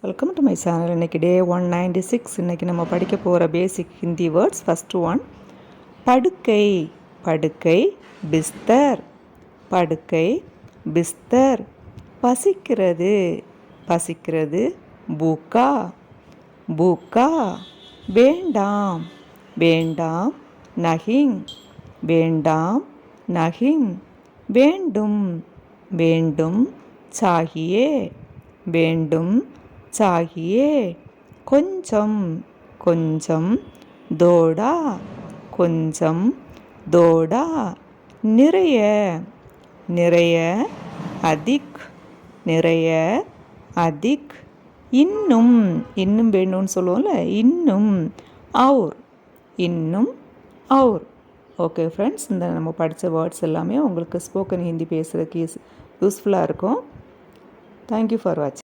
Welcome to my channel. இன்றைக்கி டே 196. இன்றைக்கி நம்ம படிக்க போகிற பேசிக் ஹிந்தி வேர்ட்ஸ். ஃபஸ்ட்டு ஒன் படுக்கை. படுக்கை பிஸ்தர். படுக்கை பிஸ்தர். பசிக்கிறது. பசிக்கிறது பூக்கா. பூக்கா. வேண்டாம். வேண்டாம் நஹிங். வேண்டாம் நஹிங். வேண்டும். வேண்டும் சாகியே. வேண்டும் சாகியே. கொஞ்சம். கொஞ்சம் தோடா. கொஞ்சம் தோடா. நிறைய. நிறைய அதிக். நிறைய அதிக். இன்னும். இன்னும் வேணும்னு சொல்லுவோம்ல, இன்னும் அவுர். இன்னும் அவுர். ஓகே ஃப்ரெண்ட்ஸ், இந்த நம்ம படித்த வேர்ட்ஸ் எல்லாமே உங்களுக்கு ஸ்போக்கன் ஹிந்தி பேசுகிறதுக்கு யூஸ்ஃபுல்லாக இருக்கும். தேங்க்யூ ஃபார் வாட்சிங்.